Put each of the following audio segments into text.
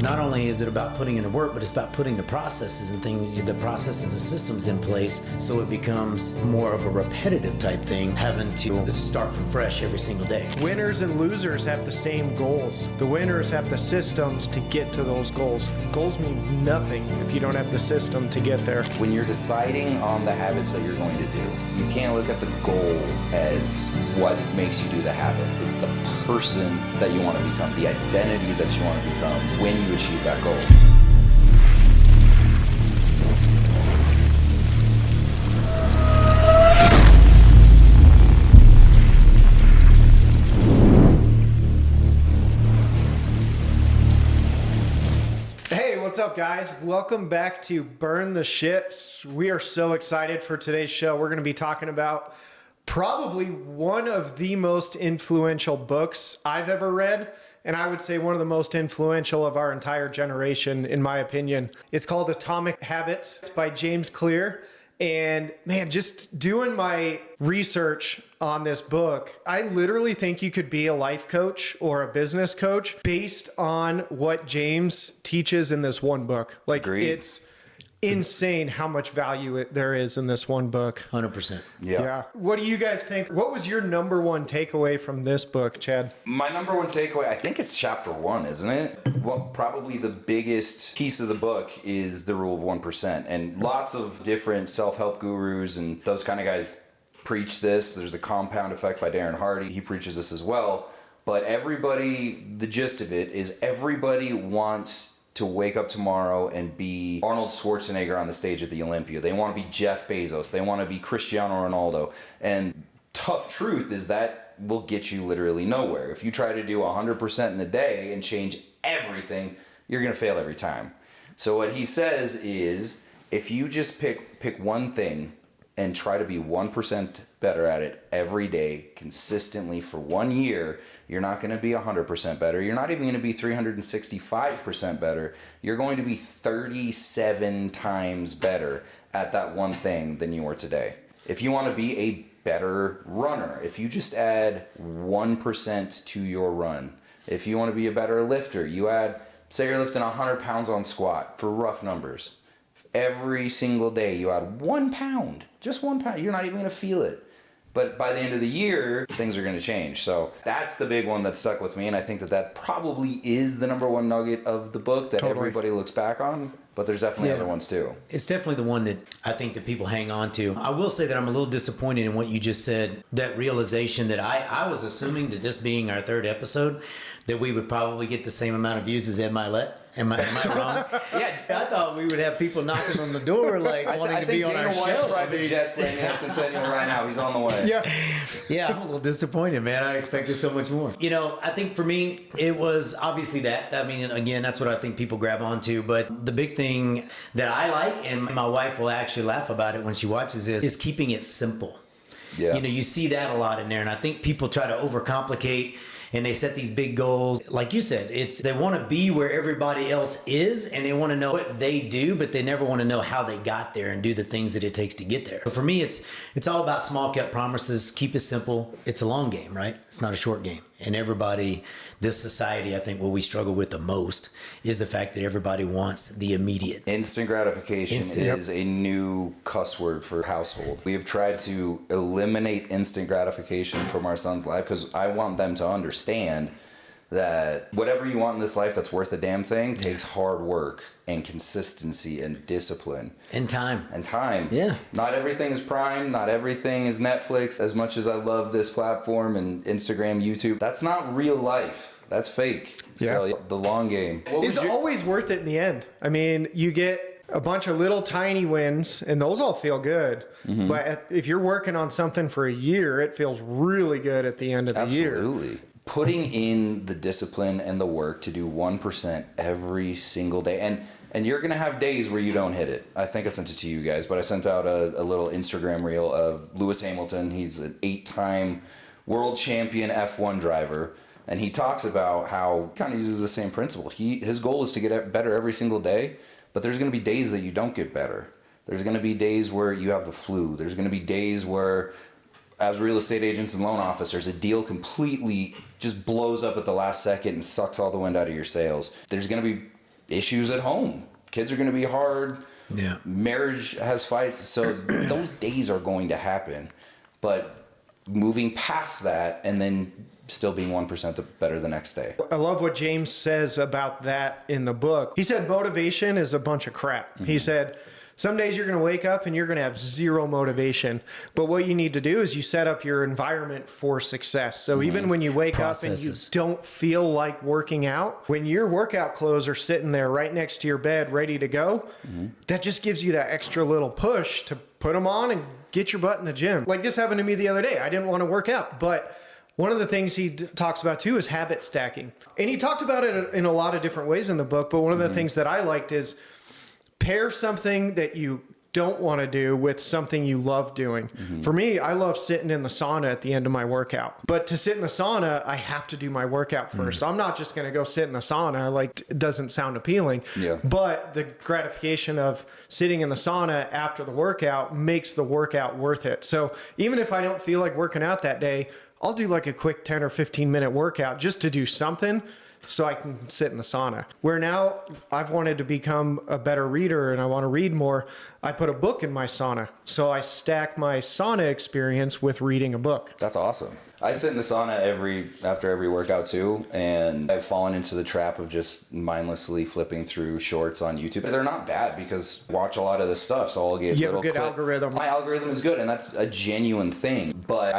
Not only is it about putting in the work, but it's about putting the processes and things, the processes and systems in place so it becomes more of a repetitive type thing, having to start from fresh every single day. Winners and losers have the same goals. The winners have the systems to get to those goals. Goals mean nothing if you don't have the system to get there. When you're deciding on the habits that you're going to do, you can't look at the goal as what makes you do the habit. It's the person that you want to become, the identity that you want to become when you achieve that goal. Hey, what's up, guys? Welcome back to Burn the Ships. We are so excited for today's show. We're going to be talking about probably one of the most influential books I've ever read, and I would say one of the most influential of our entire generation, in my opinion. It's called Atomic Habits. It's by James Clear. And man, just doing my research on this book, I literally think you could be a life coach or a business coach based on what James teaches in this one book. Like, Agreed. It's insane how much value there is in this one book. 100%. Yeah. What do you guys think? What was your number one takeaway from this book, Chad? My number one takeaway, I think it's chapter 1, isn't it? Well, probably the biggest piece of the book is the rule of 1%. And lots of different self-help gurus and those kind of guys preach this. There's the compound effect by Darren Hardy. He preaches this as well. But everybody, the gist of it is everybody wants to wake up tomorrow and be Arnold Schwarzenegger on the stage at the Olympia. They want to be Jeff Bezos. They want to be Cristiano Ronaldo. And tough truth is that will get you literally nowhere. If you try to do 100% in a day and change everything, you're going to fail every time. So what he says is, if you just pick one thing and try to be 1% better at it every day consistently for 1 year, you're not going to be 100% better. You're not even going to be 365% better. You're going to be 37 times better at that one thing than you are today. If you want to be a better runner, if you just add 1% to your run, if you want to be a better lifter, you add, say you're lifting 100 pounds on squat for rough numbers. Every single day you add 1 pound, just 1 pound. You're not even going to feel it. But by the end of the year, things are going to change. So that's the big one that stuck with me. And I think that probably is the number one nugget of the book that everybody looks back on. But there's definitely other ones too. It's definitely the one that I think that people hang on to. I will say that I'm a little disappointed in what you just said, that realization that I was assuming that this being our third episode, that we would probably get the same amount of views as Ed Milet. Am I wrong? Yeah, I thought we would have people knocking on the door like wanting to be on our show. I think Dana White's private jet's landing at Centennial right now. He's on the way. Yeah, I'm a little disappointed, man. I expected so much more. You know, I think for me, it was obviously that. I mean, again, that's what I think people grab onto. But the big thing that I like, and my wife will actually laugh about it when she watches this, is keeping it simple. Yeah. You know, you see that a lot in there. And I think people try to overcomplicate and they set these big goals. Like you said, they want to be where everybody else is and they want to know what they do, but they never want to know how they got there and do the things that it takes to get there. So for me, it's all about small kept promises. Keep it simple. It's a long game, right? It's not a short game. And everybody, this society, I think what we struggle with the most is the fact that everybody wants the immediate. Instant gratification is a new cuss word for household. We have tried to eliminate instant gratification from our son's life because I want them to understand that whatever you want in this life that's worth a damn thing takes hard work and consistency and discipline. And time. Yeah. Not everything is Prime. Not everything is Netflix. As much as I love this platform and Instagram, YouTube, that's not real life. That's fake. Yeah. So the long game. It's always worth it in the end. I mean, you get a bunch of little tiny wins and those all feel good. Mm-hmm. But if you're working on something for a year, it feels really good at the end of the year. Absolutely. Putting in the discipline and the work to do 1% every single day. And you're going to have days where you don't hit it. I think I sent it to you guys, but I sent out a little Instagram reel of Lewis Hamilton. He's an 8-time world champion F1 driver. And he talks about how kind of uses the same principle. His goal is to get better every single day, but there's going to be days that you don't get better. There's going to be days where you have the flu. There's going to be days where, as real estate agents and loan officers, a deal completely just blows up at the last second and sucks all the wind out of your sails. There's going to be issues at home. Kids are going to be hard. Yeah. Marriage has fights. So those days are going to happen. But moving past that and then still being 1% better the next day. I love what James says about that in the book. He said motivation is a bunch of crap. He said some days you're going to wake up and you're going to have zero motivation. But what you need to do is you set up your environment for success. So even when you wake up and you don't feel like working out, when your workout clothes are sitting there right next to your bed ready to go, that just gives you that extra little push to put them on and get your butt in the gym. Like this happened to me the other day. I didn't want to work out, but one of the things he talks about too is habit stacking. And he talked about it in a lot of different ways in the book, but one of the things that I liked is pair something that you don't want to do with something you love doing. For me, I love sitting in the sauna at the end of my workout. But to sit in the sauna, I have to do my workout first. I'm not just going to go sit in the sauna. Like, it doesn't sound appealing. Yeah. But the gratification of sitting in the sauna after the workout makes the workout worth it. So even if I don't feel like working out that day, I'll do like a quick 10 or 15 minute workout just to do something so I can sit in the sauna. Where now I've wanted to become a better reader and I want to read more, I put a book in my sauna. So I stack my sauna experience with reading a book. That's awesome. I sit in the sauna after every workout too, and I've fallen into the trap of just mindlessly flipping through shorts on YouTube. They're not bad because I watch a lot of this stuff, so I'll get You have a little good clip. algorithm. My algorithm is good, and that's a genuine thing. But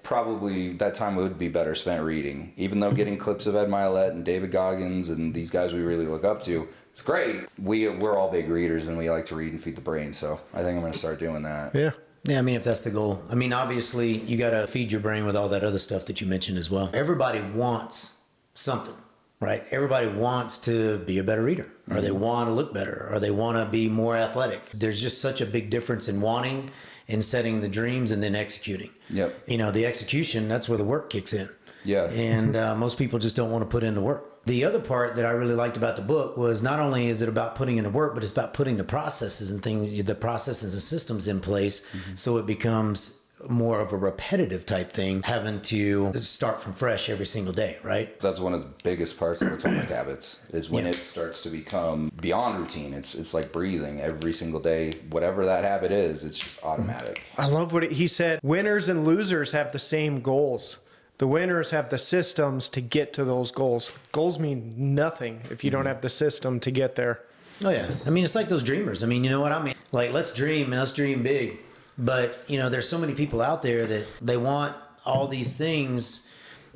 that time would be better spent reading. Even though getting clips of Ed Milet and David Goggins and these guys we really look up to, it's great. We're all big readers and we like to read and feed the brain, so I think I'm going to start doing that. Yeah. Yeah, I mean, if that's the goal. I mean, obviously, you got to feed your brain with all that other stuff that you mentioned as well. Everybody wants something, right? Everybody wants to be a better reader, or they want to look better, or they want to be more athletic. There's just such a big difference in wanting and setting the dreams and then executing. Yep. You know, the execution, that's where the work kicks in. Yeah. And most people just don't want to put in the work. The other part that I really liked about the book was not only is it about putting in the work, but it's about putting the processes and things, the processes and systems in place so it becomes more of a repetitive type thing, having to start from fresh every single day, right? That's one of the biggest parts of Atomic Habits is when it starts to become beyond routine. It's like breathing every single day. Whatever that habit is, it's just automatic. I love what he said. Winners and losers have the same goals. The winners have the systems to get to those goals. Goals mean nothing if you don't have the system to get there. Oh, yeah. I mean, it's like those dreamers. I mean, you know what I mean? Like, let's dream and let's dream big. But, you know, there's so many people out there that they want all these things,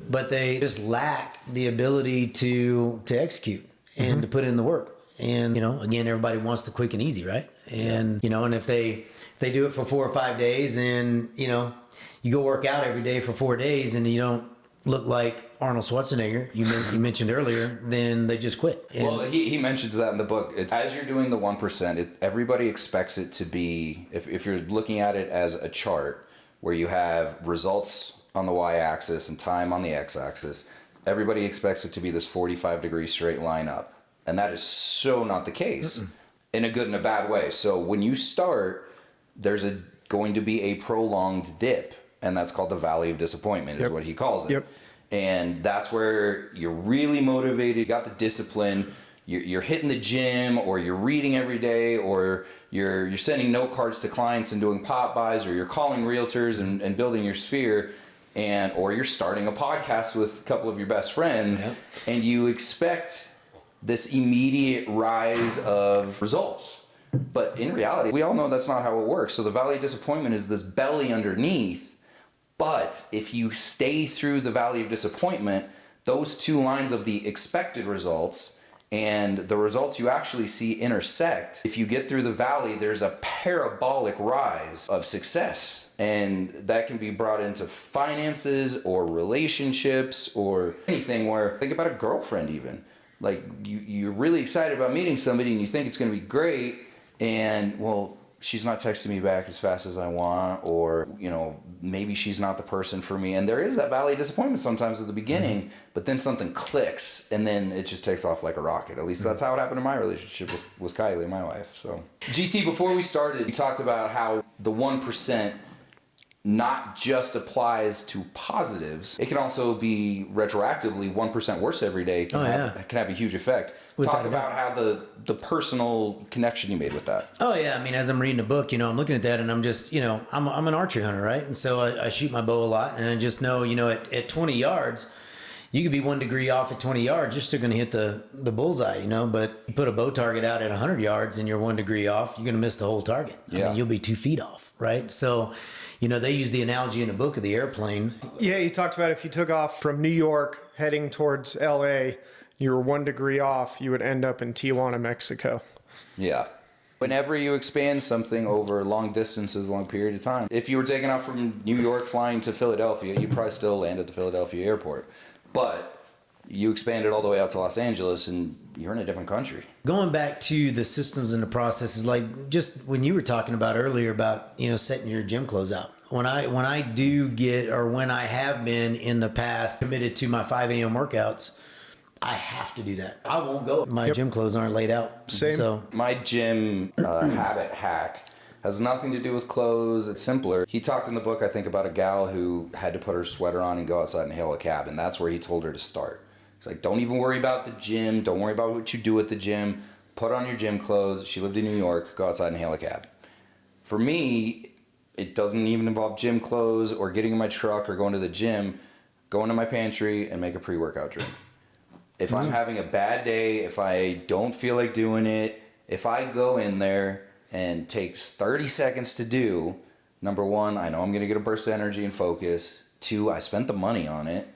but they just lack the ability to execute and to put in the work. And, you know, again, everybody wants the quick and easy, right? And, you know, and if they do it for 4 or 5 days and, you know, you go work out every day for 4 days and you don't look like Arnold Schwarzenegger, you mentioned earlier, then they just quit. And well, he mentions that in the book. It's as you're doing the 1%, everybody expects it to be, if you're looking at it as a chart where you have results on the y-axis and time on the x-axis, everybody expects it to be this 45-degree straight line up. And that is so not the case in a good and a bad way. So when you start, there's going to be a prolonged dip. And that's called the valley of disappointment, is what he calls it. Yep. And that's where you're really motivated, you got the discipline, you're hitting the gym, or you're reading every day, or you're sending note cards to clients and doing pop buys, or you're calling realtors and building your sphere, or you're starting a podcast with a couple of your best friends, and you expect this immediate rise of results. But in reality, we all know that's not how it works. So the valley of disappointment is this belly underneath. But if you stay through the valley of disappointment, those two lines of the expected results and the results you actually see intersect. If you get through the valley, there's a parabolic rise of success. And that can be brought into finances or relationships or anything where, think about a girlfriend even. Like you're really excited about meeting somebody and you think it's going to be great. And well, she's not texting me back as fast as I want, or, you know, maybe she's not the person for me. And there is that valley of disappointment sometimes at the beginning, but then something clicks and then it just takes off like a rocket. At least that's how it happened in my relationship with Kylie, my wife. So GT, before we started, you talked about how the 1% not just applies to positives. It can also be retroactively 1% worse every day. Can have a huge effect. Talk about how the personal connection you made with that. Oh yeah, I mean, as I'm reading the book, I'm looking at that, and I'm just, I'm an archery hunter, right? And so I shoot my bow a lot, and I just know, at 20 yards, you could be 1 degree off at 20 yards, you're still going to hit the bullseye, But you put a bow target out at 100 yards, and you're 1 degree off, you're going to miss the whole target. Yeah. I mean, you'll be 2 feet off, right? So, they use the analogy in the book of the airplane. Yeah, you talked about if you took off from New York heading towards LA, you were 1 degree off, you would end up in Tijuana, Mexico. Yeah. Whenever you expand something over long distances, long period of time, if you were taking off from New York flying to Philadelphia, you'd probably still land at the Philadelphia airport. But you expanded all the way out to Los Angeles and you're in a different country. Going back to the systems and the processes, like just when you were talking about earlier about, setting your gym clothes out. When I do get, or when I have been in the past committed to my 5 a.m. workouts, I have to do that. I won't go. My gym clothes aren't laid out. Same. So my gym habit hack has nothing to do with clothes. It's simpler. He talked in the book, I think, about a gal who had to put her sweater on and go outside and hail a cab. And that's where he told her to start. He's like, don't even worry about the gym. Don't worry about what you do at the gym. Put on your gym clothes. She lived in New York. Go outside and hail a cab. For me, it doesn't even involve gym clothes or getting in my truck or going to the gym. Go into my pantry and make a pre-workout drink. If I'm having a bad day, if I don't feel like doing it, if I go in there and takes 30 seconds to do, number one, I know I'm going to get a burst of energy and focus. 2, I spent the money on it.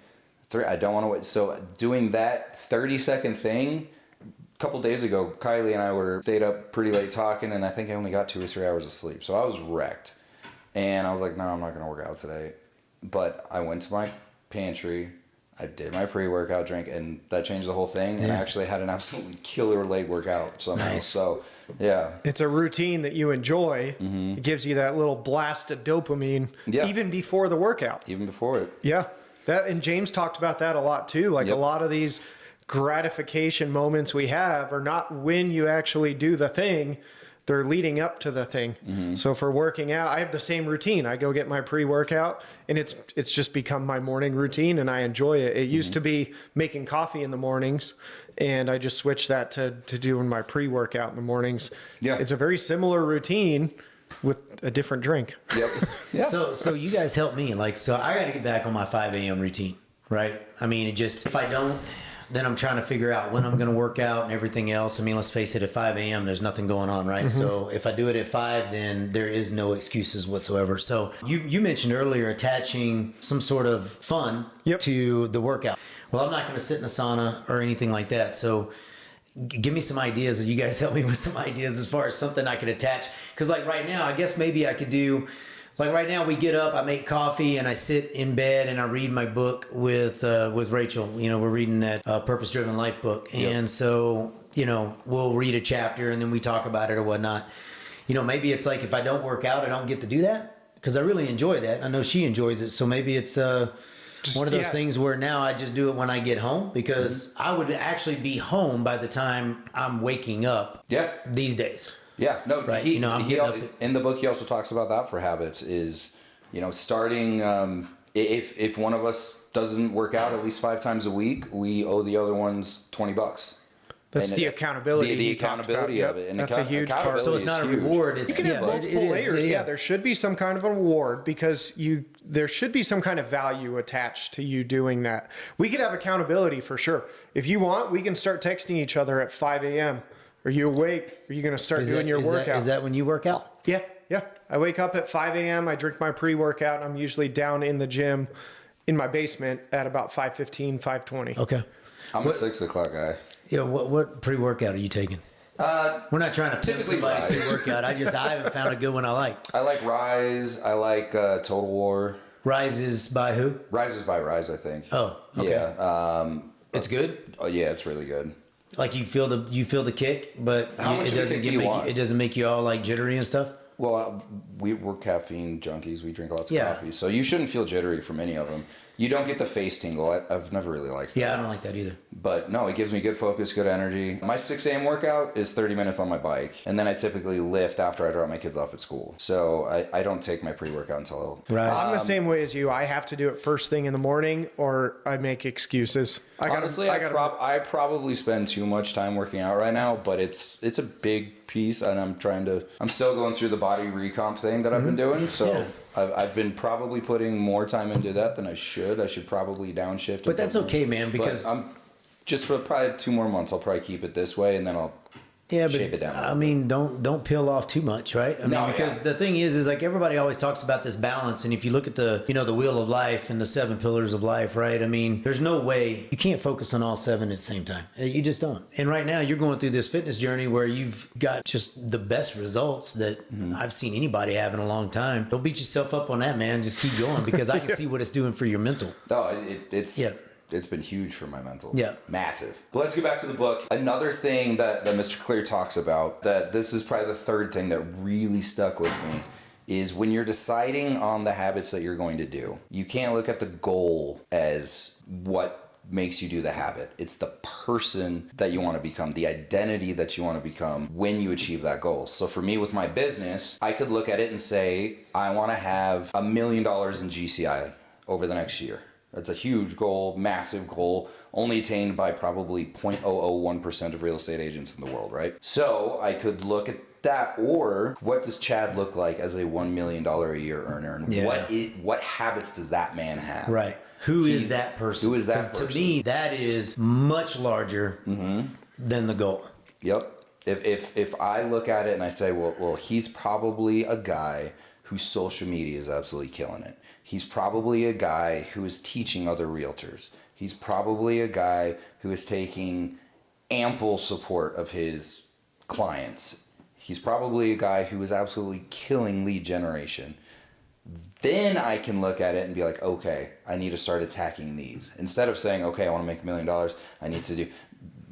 3, I don't want to wait. So doing that 30-second thing, a couple days ago, Kylie and I stayed up pretty late talking, and I think I only got 2 or 3 hours of sleep. So I was wrecked. And I was like, no, I'm not going to work out today. But I went to my pantry. I did my pre-workout drink, and that changed the whole thing. And I actually had an absolutely killer leg workout somehow. Nice. So, yeah. It's a routine that you enjoy. It gives you that little blast of dopamine even before the workout. Even before it. Yeah. And James talked about that a lot too. Like a lot of these gratification moments we have are not when you actually do the thing. They're leading up to the thing. So for working out, I have the same routine. I go get my pre-workout, and it's just become my morning routine, and I enjoy it. It used to be making coffee in the mornings, and I just switched that to doing my pre-workout in the mornings. Yeah. It's a very similar routine with a different drink. Yep. Yeah. So you guys help me. So I got to get back on my 5 a.m. routine, right? I mean, if I don't, then I'm trying to figure out when I'm going to work out and everything else. I mean, let's face it, at 5 a.m., there's nothing going on, right? So if I do it at 5, then there is no excuses whatsoever. So you mentioned earlier attaching some sort of fun to the workout. Well, I'm not going to sit in a sauna or anything like that. So give me some ideas, or you guys help me with some ideas as far as something I could attach. Because right now, I guess maybe I could do... right now, we get up, I make coffee, and I sit in bed and I read my book with Rachel. We're reading that Purpose Driven Life book. And so, we'll read a chapter and then we talk about it or whatnot. Maybe it's like if I don't work out, I don't get to do that because I really enjoy that. I know she enjoys it. So maybe it's one of those things where now I just do it when I get home because I would actually be home by the time I'm waking up these days. Yeah, no, right. In the book, he also talks about that for habits is, starting, if one of us doesn't work out at least 5 times a week, we owe the other ones $20. That's the accountability. The accountability of it. And that's a huge part. So it's not a reward. You can have multiple layers. Yeah, there should be some kind of a reward because there should be some kind of value attached to you doing that. We could have accountability for sure. If you want, we can start texting each other at 5 a.m. Are you awake? Are you going to start doing your workout? Is that when you work out? Yeah. I wake up at 5 a.m. I drink my pre-workout. And I'm usually down in the gym in my basement at about 5:15, 5:20. Okay. I'm a 6 o'clock guy. Yeah. What pre-workout are you taking? We're not trying to pimp somebody's pre-workout. I haven't found a good one I like. I like Rise. I like Total War. Rise is by who? Rise is by Rise, I think. Oh, okay. Yeah. It's good? Oh, yeah, it's really good. Like you feel the kick, but it doesn't make you all like jittery and stuff. Well, we're caffeine junkies. We drink lots of coffee, so you shouldn't feel jittery from any of them. You don't get the face tingle. I've never really liked that. Yeah, I don't like that either. But no, it gives me good focus, good energy. My 6 a.m. workout is 30 minutes on my bike. And then I typically lift after I drop my kids off at school. So I don't take my pre-workout until... Right. I'm the same way as you. I have to do it first thing in the morning or I make excuses. Honestly, I probably spend too much time working out right now, but it's a big piece, and I'm still going through the body recomp thing that I've been doing. So Yeah. I've been probably putting more time into that than I should. I should probably downshift. But that's okay, man, because I'm just for probably 2 more months. I'll probably keep it this way, and then I'll shape it down. I mean, don't peel off too much, right? I mean, because the thing is like everybody always talks about this balance, and if you look at the the wheel of life and the 7 pillars of life, right? I mean, there's no way you can't focus on all 7 at the same time. You just don't. And right now, you're going through this fitness journey where you've got just the best results that I've seen anybody have in a long time. Don't beat yourself up on that, man. Just keep going because I can see what it's doing for your mental. It's been huge for my mental. Yeah. Massive. But let's get back to the book. Another thing that Mr. Clear talks about, that this is probably the third thing that really stuck with me, is when you're deciding on the habits that you're going to do, you can't look at the goal as what makes you do the habit. It's the person that you want to become, the identity that you want to become when you achieve that goal. So for me with my business, I could look at it and say, I want to have $1 million in GCI over the next year. That's a huge goal, massive goal, only attained by probably 0.001% of real estate agents in the world, right? So I could look at that, or what does Chad look like as a $1 million a year earner? And what habits does that man have? Right. Who is that person? Who is that person? To me, that is much larger than the goal. Yep. If I look at it and I say, well, he's probably a guy whose social media is absolutely killing it. He's probably a guy who is teaching other realtors. He's probably a guy who is taking ample support of his clients. He's probably a guy who is absolutely killing lead generation. Then I can look at it and be like, okay, I need to start attacking these. Instead of saying, okay, I want to make $1 million, I need to do...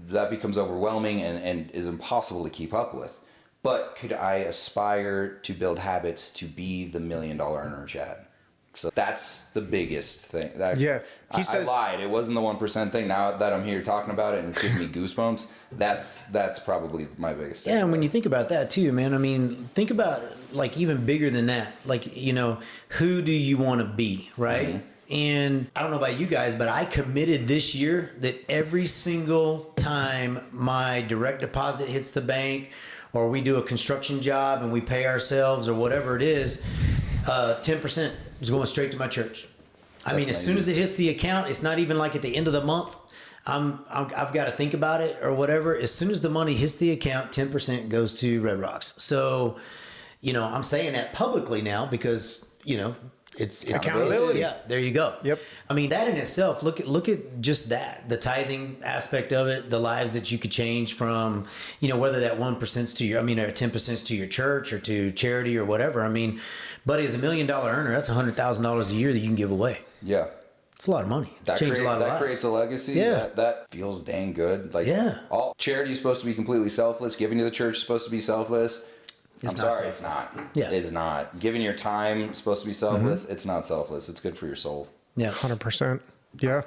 That becomes overwhelming and is impossible to keep up with. But could I aspire to build habits to be the $1 million earner, Chad? So that's the biggest thing. I lied. It wasn't the 1% thing. Now that I'm here talking about it and it's giving me goosebumps, that's probably my biggest thing. Yeah, and when you think about that too, man, I mean, think about like even bigger than that. Like, who do you want to be, right? Mm-hmm. And I don't know about you guys, but I committed this year that every single time my direct deposit hits the bank or we do a construction job and we pay ourselves or whatever it is, 10% is going straight to my church. I mean, as soon as it hits the account, it's not even like at the end of the month. I've got to think about it or whatever. As soon as the money hits the account, 10% goes to Red Rocks. So, I'm saying that publicly now because, it's accountability. Yeah, there you go. Yep. I mean, that in itself, look at just that, the tithing aspect of it, the lives that you could change from, whether that 1%'s to or 10%'s to your church or to charity or whatever. I mean, buddy, as $1 million earner, that's $100,000 a year that you can give away. Yeah. It's a lot of money. That creates a legacy. Yeah. That feels dang good. Like, yeah. All charity is supposed to be completely selfless. Giving to the church is supposed to be selfless. It's not. Yeah. It's not. Giving your time is supposed to be selfless. Mm-hmm. It's not selfless. It's good for your soul. Yeah. 100%. Yeah.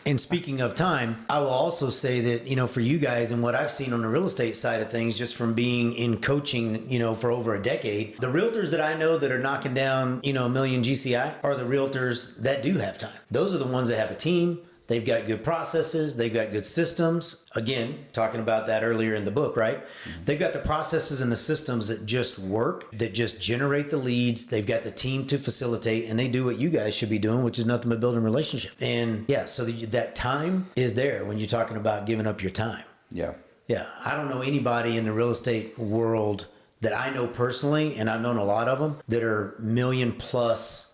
And speaking of time, I will also say that, for you guys and what I've seen on the real estate side of things, just from being in coaching, for over a decade, the realtors that I know that are knocking down, $1 million GCI are the realtors that do have time. Those are the ones that have a team. They've got good processes. They've got good systems. Again, talking about that earlier in the book, right? Mm-hmm. They've got the processes and the systems that just work, that just generate the leads. They've got the team to facilitate, and they do what you guys should be doing, which is nothing but building relationships. And yeah, so that time is there when you're talking about giving up your time. Yeah. Yeah. I don't know anybody in the real estate world that I know personally, and I've known a lot of them, that are $1 million+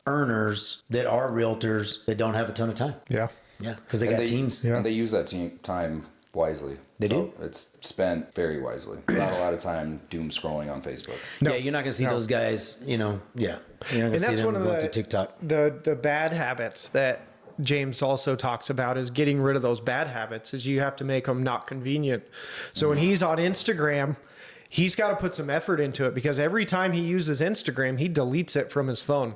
earners that are realtors that don't have a ton of time. Yeah. Yeah, because they got teams. Yeah. And they use that time wisely. They do? It's spent very wisely. Not a lot of time doom scrolling on Facebook. No. Yeah, you're not going to see those guys, You're not going to see them go through TikTok. The bad habits that James also talks about is getting rid of those bad habits is you have to make them not convenient. So when he's on Instagram, he's got to put some effort into it because every time he uses Instagram, he deletes it from his phone.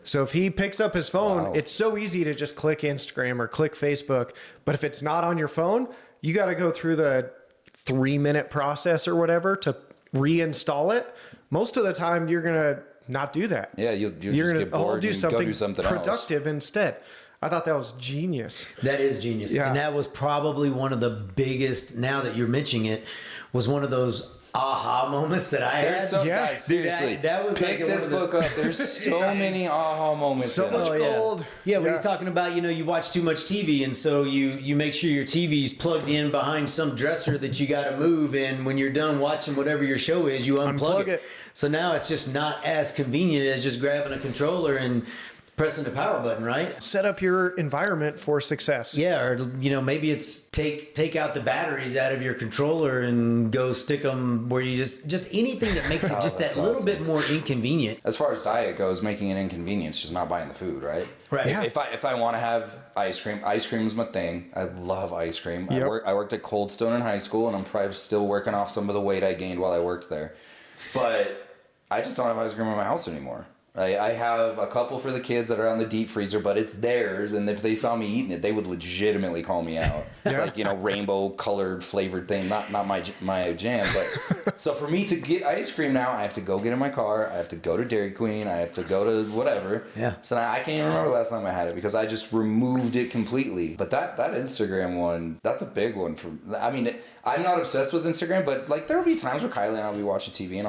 So if he picks up his phone, Wow. it's so easy to just click Instagram or click Facebook. But if it's not on your phone, you got to go through the 3-minute process or whatever to reinstall it. Most of the time, you're going to not do that. Yeah, you're just get bored and go do something productive instead. I thought that was genius. That is genius. Yeah. And that was probably one of the biggest, now that you're mentioning it, was one of those aha moments that I had. There's some Yeah. guys, seriously. That was pick like this book up. There's so many aha moments. So in it. much gold. Yeah, when Yeah. he's talking about, you watch too much TV, and so you make sure your TV's plugged in behind some dresser that you got to move, and when you're done watching whatever your show is, you unplug it. So now it's just not as convenient as just grabbing a controller and pressing the power button, right? Set up your environment for success. Yeah, or maybe it's take out the batteries out of your controller and go stick them where you just anything that makes it just that little bit more inconvenient. As far as diet goes, making it inconvenience, just not buying the food, right? Right. Yeah. If I want to have ice cream's my thing. I love ice cream. Yep. I worked at Cold Stone in high school, and I'm probably still working off some of the weight I gained while I worked there. But I just don't have ice cream in my house anymore. I have a couple for the kids that are on the deep freezer, but it's theirs, and if they saw me eating it, they would legitimately call me out. It's like, rainbow colored flavored thing, not my jam. But so for me to get ice cream now, I have to go get in my car, I have to go to Dairy Queen, I have to go to whatever. Yeah. So now I can't even remember the last time I had it because I just removed it completely. But that Instagram one, that's a big one for. I mean, I'm not obsessed with Instagram, but like there will be times where Kylie and I'll be watching TV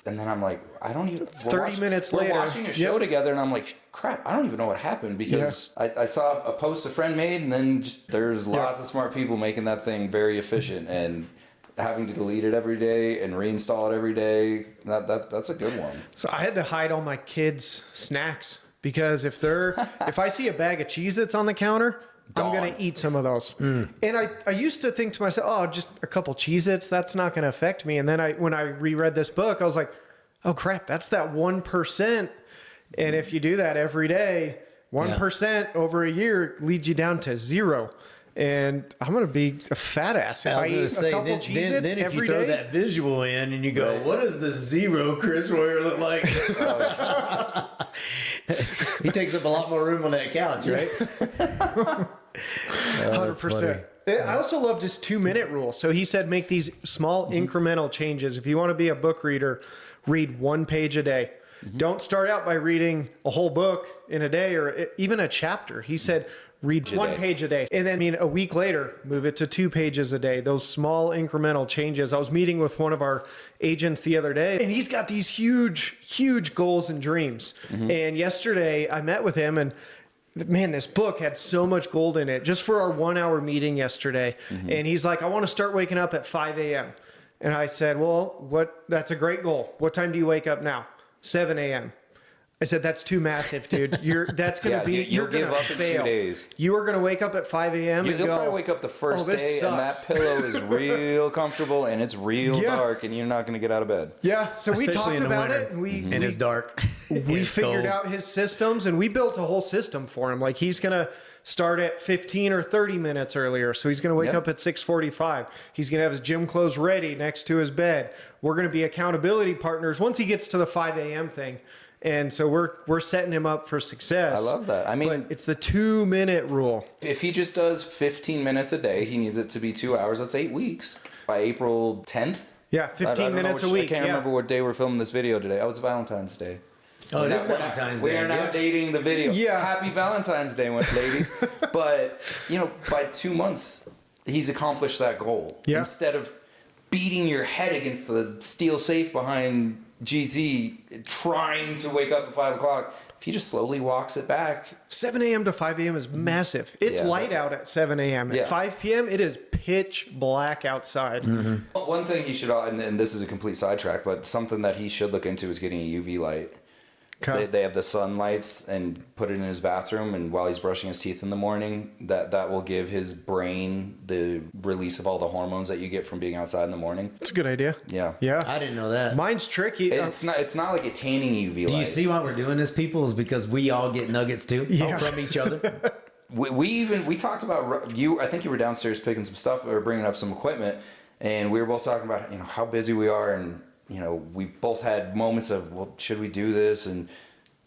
and then I'm like, I don't even. 30 minutes We're later. watching a show together, and I'm like, crap, I don't even know what happened because I saw a post a friend made, and then there's lots of smart people making that thing very efficient, and having to delete it every day and reinstall it every day. That's a good one. So I had to hide all my kids' snacks because if I see a bag of Cheez-Its on the counter, I'm Gone. going to eat some of those. And I used to think to myself, oh, just a couple Cheez-Its, that's not going to affect me. And then when I reread this book, I was like, oh crap, that's that 1%. And if you do that every day, 1% over a year leads you down to 0. And I'm going to be a fat ass if I eat a couple Cheez-Its then if every you throw day. that visual in and you go, what does the 0 Chris Royer look like? He takes up a lot more room on that couch, right? 100%. I also loved his 2-minute rule. So he said, make these small incremental changes. If you want to be a book reader, read 1 page a day. Don't start out by reading a whole book in a day or even a chapter. He said, read 1 page a day. And then a week later, move it to 2 pages a day. Those small incremental changes. I was meeting with one of our agents the other day, and he's got these huge, huge goals and dreams. And yesterday I met with him, and man, this book had so much gold in it just for our 1-hour meeting yesterday. And he's like, I want to start waking up at 5 a.m. And I said, well, that's a great goal. What time do you wake up now? 7 a.m. I said, that's too massive, dude. That's going to be, you're going to fail. in 2 days. You are going to wake up at 5 a.m. and You'll go, probably wake up the first this day and that sucks. pillow is real comfortable and it's real dark and you're not going to get out of bed. Yeah. So we Especially talked in the about winter. it, and we it's dark. we figured out his systems, and we built a whole system for him. Like he's going to start at 15 or 30 minutes earlier. So he's going to wake up at 6:45. He's going to have his gym clothes ready next to his bed. We're going to be accountability partners once he gets to the 5 a.m. thing. And so we're setting him up for success. I love that. I mean, but it's the 2-minute rule. if he just does 15 minutes a day, he needs it to be 2 hours. That's 8 weeks. By April 10th? Yeah, I 15 don't know minutes a which- week. I can't remember what day we're filming this video today. Oh, it's Valentine's Day. Oh, it is We're not- Valentine's We Day. are not yeah. dating the video. Yeah. Happy Valentine's Day, ladies. But, by 2 months, he's accomplished that goal. Yeah. Instead of beating your head against the steel safe behind GZ, trying to wake up at 5 o'clock, if he just slowly walks it back. 7 a.m. to 5 a.m. is massive. It's Yeah. light out at 7 a.m. At Yeah. 5 p.m., it is pitch black outside. One thing he should, and this is a complete sidetrack, but something that he should look into is getting a UV light. Okay. They have the sun lights and put it in his bathroom, and while he's brushing his teeth in the morning, that will give his brain the release of all the hormones that you get from being outside in the morning. It's a good idea. Yeah. Yeah. I didn't know that. Mine's tricky. It's not like a tanning UV light. Do you see why we're doing this, people? Is because we all get nuggets too from each other. We talked about you. I think you were downstairs picking some stuff or bringing up some equipment, and we were both talking about how busy we are, and we both had moments of, well, should we do this? And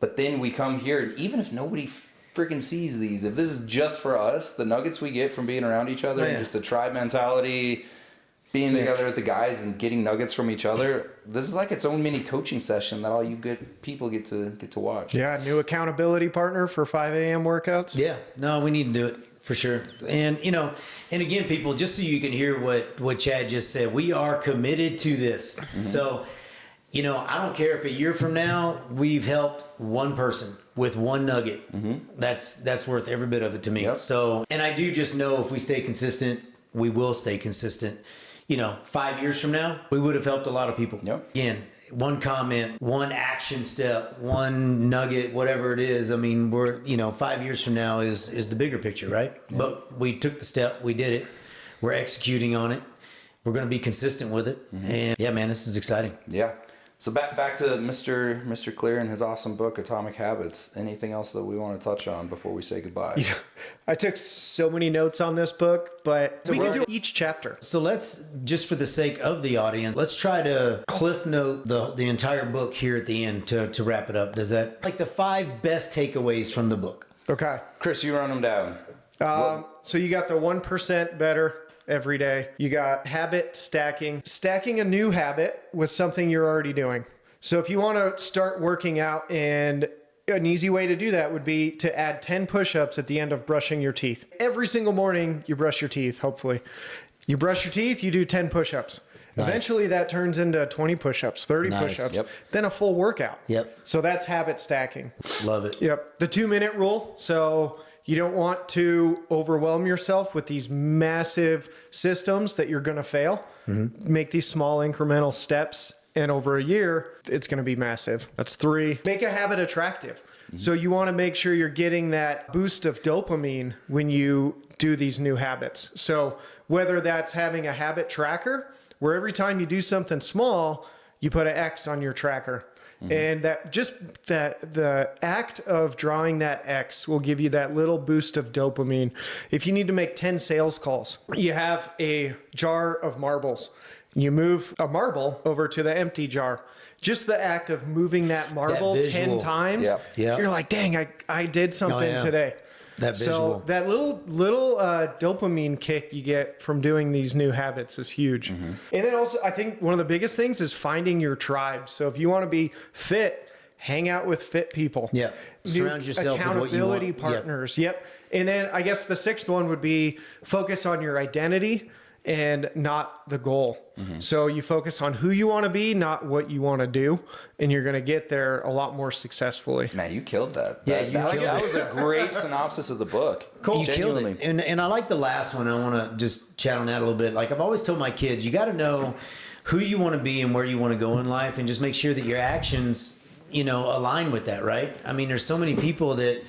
But then we come here, and even if nobody freaking sees these, if this is just for us, the nuggets we get from being around each other, and just the tribe mentality, being together with the guys and getting nuggets from each other, this is like its own mini coaching session that all you good people get to watch. Yeah, new accountability partner for 5 a.m. workouts. Yeah, no, we need to do it for sure. And and again, people, just so you can hear what Chad just said, we are committed to this. Mm-hmm. So, I don't care if a year from now we've helped one person with one nugget. Mm-hmm. That's worth every bit of it to me. Yep. So, and I do just know if we stay consistent, we will stay consistent. 5 years from now, we would have helped a lot of people. Yep. Again, one comment, one action step, one nugget, whatever it is. I mean, we're, 5 years from now is the bigger picture, right? Yep. But we took the step, we did it, we're executing on it. We're going to be consistent with it. Mm-hmm. And yeah, man, this is exciting. Yeah. So back to Mr. Clear and his awesome book, Atomic Habits. Anything else that we want to touch on before we say goodbye? I took so many notes on this book, but we can do each chapter. So let's, just for the sake of the audience, let's try to cliff note the entire book here at the end to wrap it up. Does that, like, the 5 best takeaways from the book? Okay. Chris, you run them down. So you got the 1% better every day. You got habit stacking a new habit with something you're already doing. So if you want to start working out, and an easy way to do that would be to add 10 push-ups at the end of brushing your teeth. Every single morning you brush your teeth, hopefully. You brush your teeth, you do 10 push-ups. Nice. Eventually that turns into 20 push-ups, 30 push-ups, then a full workout. Yep. So that's habit stacking. Love it. Yep. The 2-minute rule. So you don't want to overwhelm yourself with these massive systems that you're going to fail. Mm-hmm. Make these small incremental steps, and over a year, it's going to be massive. That's 3. Make a habit attractive. Mm-hmm. So you want to make sure you're getting that boost of dopamine when you do these new habits. So whether that's having a habit tracker, where every time you do something small, you put an X on your tracker. Mm-hmm. And the act of drawing that X will give you that little boost of dopamine. If you need to make 10 sales calls, you have a jar of marbles. You move a marble over to the empty jar. Just the act of moving that marble 10 times, you're like, dang, I did something today. That visual. So that little dopamine kick you get from doing these new habits is huge. Mm-hmm. And then also, I think one of the biggest things is finding your tribe. So if you want to be fit, hang out with fit people. Yeah. Surround yourself with what you want. Accountability partners. Yep. And then I guess the 6th one would be focus on your identity and not the goal. Mm-hmm. So you focus on who you want to be, not what you want to do, and you're going to get there a lot more successfully. Man, you killed that. That was a great synopsis of the book. Cool. You killed it. And I like the last one. I want to just chat on that a little bit. Like, I've always told my kids, you got to know who you want to be and where you want to go in life, and just make sure that your actions, align with that, right? I mean, there's so many people that,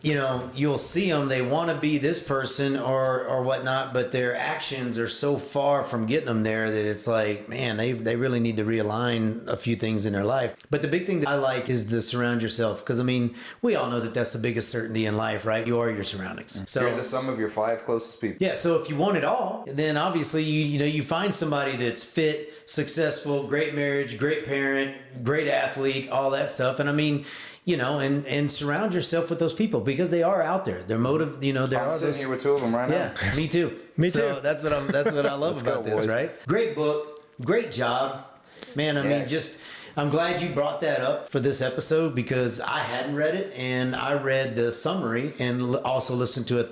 you'll see them, they want to be this person or whatnot, but their actions are so far from getting them there that it's like, man, they really need to realign a few things in their life. But the big thing that I like is the surround yourself. Because, I mean, we all know that that's the biggest certainty in life, right? You are your surroundings. So you're the sum of your 5 closest people. Yeah, so if you want it all, then obviously you find somebody that's fit, successful, great marriage, great parent, great athlete, all that stuff. And I mean, and surround yourself with those people, because they are out there. They're motive. I'm sitting here with 2 of them right now. Yeah, me too. Me so too. That's what I love about this, right? Great book, great job, man. I mean, I'm glad you brought that up for this episode, because I hadn't read it, and I read the summary and also listened to a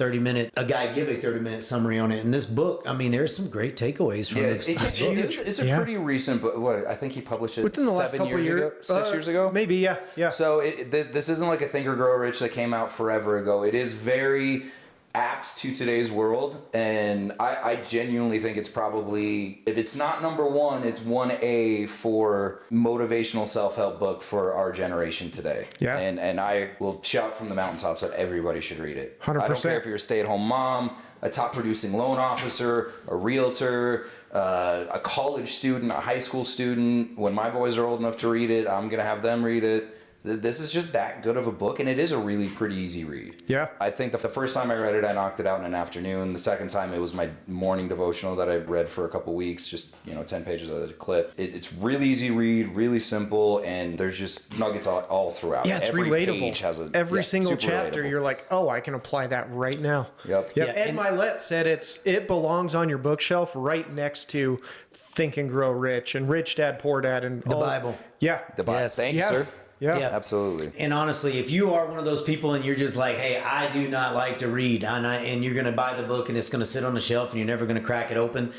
guy give a 30-minute summary on it. In this book, I mean, there's some great takeaways from this. It's a pretty recent book. What, I think he published it within the last 7 years ago, 6 years ago? Maybe, yeah. So this isn't like a Think or Grow Rich that came out forever ago. It is very apt to today's world, and I genuinely think it's probably, if it's not number 1, it's 1A for motivational self-help book for our generation today. Yeah. And I will shout from the mountaintops that everybody should read it. 100%. I don't care if you're a stay-at-home mom, a top producing loan officer, a realtor, a college student, a high school student. When my boys are old enough to read it, I'm going to have them read it. This is just that good of a book, and it is a really pretty easy read. Yeah. I think the first time I read it, I knocked it out in an afternoon. The second time, it was my morning devotional that I read for a couple weeks, just 10 pages at a clip. It's really easy read, really simple, and there's just nuggets all throughout. Yeah, it's Every relatable. page has Every single super chapter, relatable. you're like, oh, I can apply that right now. Yep. Yep. Yeah, Ed and- Milet said it belongs on your bookshelf right next to Think and Grow Rich and Rich Dad Poor Dad and The all- Bible. Yeah. The Bible. Yes. Thank you, Yeah. sir. Yeah. Yeah. Absolutely. And honestly, if you are one of those people and you're just like, hey, I do not like to read, and you're going to buy the book and it's going to sit on the shelf and you're never going to crack it open,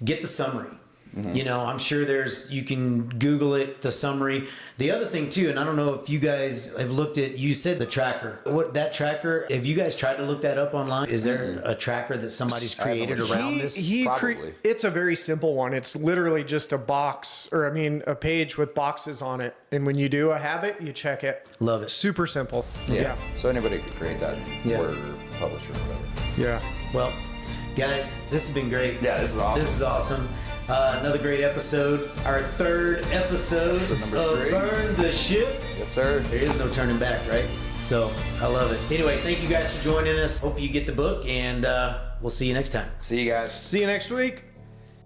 get the summary. I'm sure you can Google it, the summary. The other thing too, and I don't know if you guys have looked at, you said the tracker. That tracker, have you guys tried to look that up online? Is there a tracker that somebody's created around this? Probably. It's a very simple one. It's literally just a box, a page with boxes on it. And when you do a habit, you check it. Love it. Super simple. Yeah. So anybody could create that Yeah. word or publisher or whatever. Yeah. Well, guys, this has been great. Yeah, this is awesome. This is awesome. Another great episode. Our third episode Episode number of 3. Burn the Ships. Yes, sir. There is no turning back, right? So I love it. Anyway, thank you guys for joining us. Hope you get the book, and we'll see you next time. See you guys. See you next week.